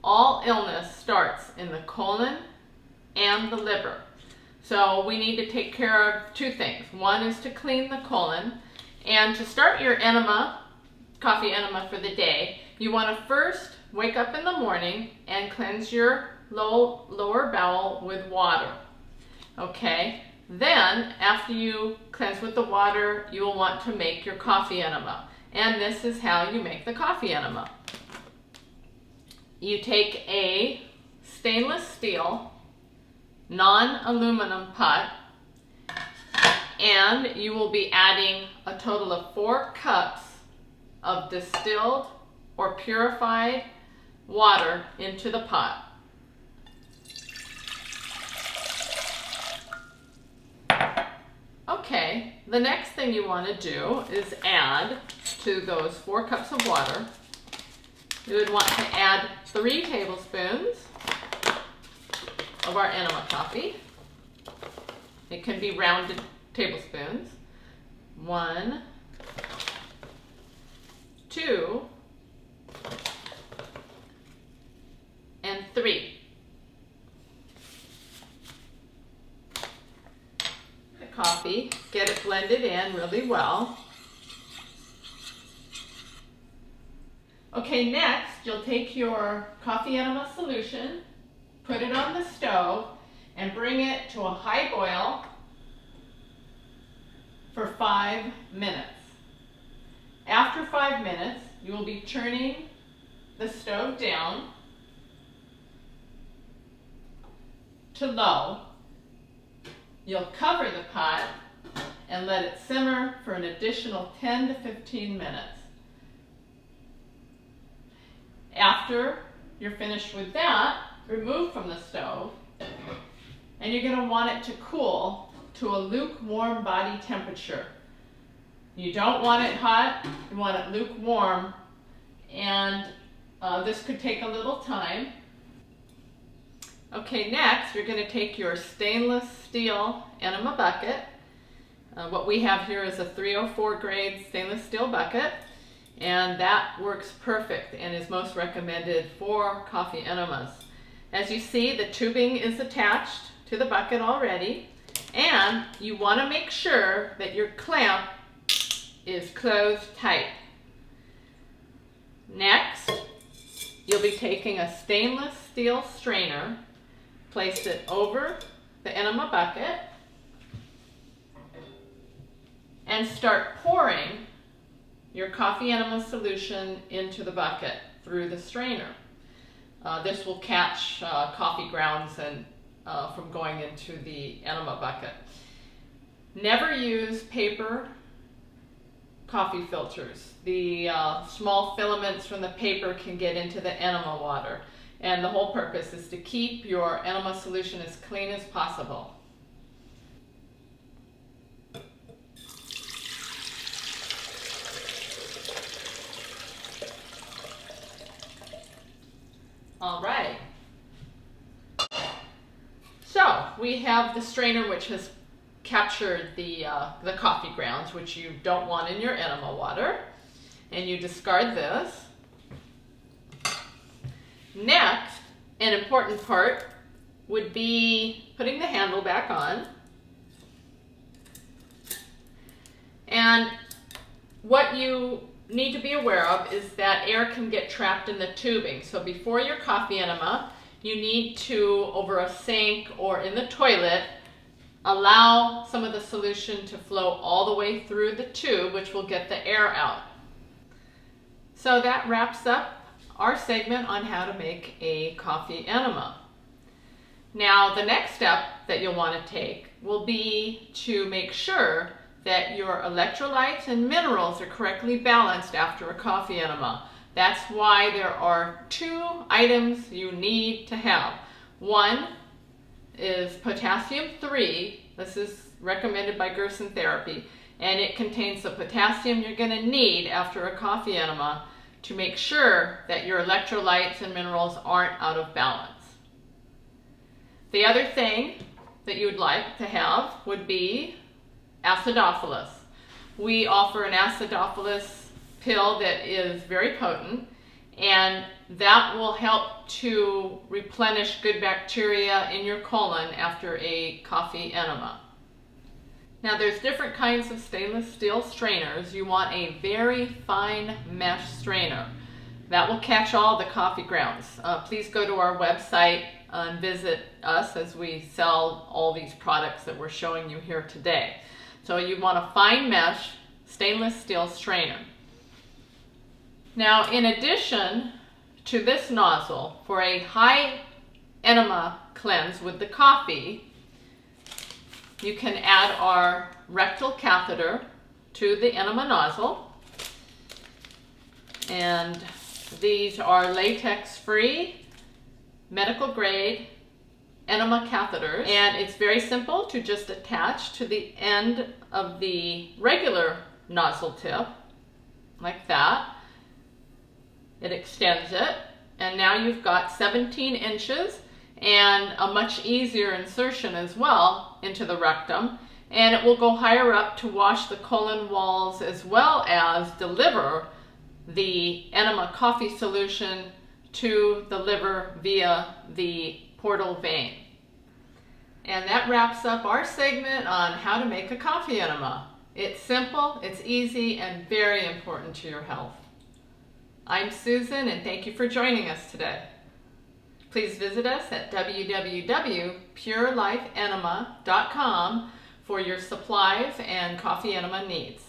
all illness starts in the colon and the liver. So we need to take care of two things. One is to clean the colon, and to start your enema, coffee enema for the day, you want to first wake up in the morning and cleanse your lower bowel with water. Okay? Then, after you cleanse with the water, you will want to make your coffee enema. And this is how you make the coffee enema. You take a stainless steel, non-aluminum pot, and you will be adding a total of 4 cups of distilled or purified water into the pot. Okay, the next thing you want to do is add to those 4 cups of water, you would want to add 3 tablespoons of our enema coffee. It can be rounded tablespoons. 1, 2, and 3. The coffee, get it blended in really well. Okay, next you'll take your coffee enema solution, put it on the stove, and bring it to a high boil for 5 minutes. After 5 minutes, you will be turning the stove down to low. You'll cover the pot and let it simmer for an additional 10 to 15 minutes. After you're finished with that, remove from the stove, and you're going to want it to cool to a lukewarm body temperature. You don't want it hot, you want it lukewarm, and this could take a little time. Okay, next you're going to take your stainless steel enema bucket. What we have here is a 304 grade stainless steel bucket, and that works perfect and is most recommended for coffee enemas. As you see, the tubing is attached to the bucket already, and you want to make sure that your clamp is closed tight. Next, you'll be taking a stainless steel strainer, place it over the enema bucket, and start pouring your coffee enema solution into the bucket through the strainer. This will catch coffee grounds and from going into the enema bucket. Never use paper coffee filters. The small filaments from the paper can get into the enema water, and the whole purpose is to keep your enema solution as clean as possible. All right. So we have the strainer, which has captured the coffee grounds, which you don't want in your enema water, and you discard this. Next, an important part would be putting the handle back on. And what you need to be aware of is that air can get trapped in the tubing. So before your coffee enema, you need to, over a sink or in the toilet, allow some of the solution to flow all the way through the tube, which will get the air out. So that wraps up our segment on how to make a coffee enema. Now, the next step that you'll want to take will be to make sure that your electrolytes and minerals are correctly balanced after a coffee enema. That's why there are 2 items you need to have. One is potassium 3. This is recommended by Gerson Therapy, and it contains the potassium you're going to need after a coffee enema to make sure that your electrolytes and minerals aren't out of balance. The other thing that you would like to have would be acidophilus. We offer an acidophilus pill that is very potent, and that will help to replenish good bacteria in your colon after a coffee enema. Now there's different kinds of stainless steel strainers. You want a very fine mesh strainer. That will catch all the coffee grounds. Please go to our website and visit us as we sell all these products that we're showing you here today. So you want a fine mesh stainless steel strainer. Now in addition to this nozzle, for a high enema cleanse with the coffee, you can add our rectal catheter to the enema nozzle. And these are latex-free, medical grade enema catheters. And it's very simple to just attach to the end of the regular nozzle tip, like that. It extends it, and now you've got 17 inches and a much easier insertion as well into the rectum, and it will go higher up to wash the colon walls as well as deliver the enema coffee solution to the liver via the portal vein. And that wraps up our segment on how to make a coffee enema. It's simple, it's easy, and very important to your health. I'm Susan, and thank you for joining us today. Please visit us at www.purelifeenema.com for your supplies and coffee enema needs.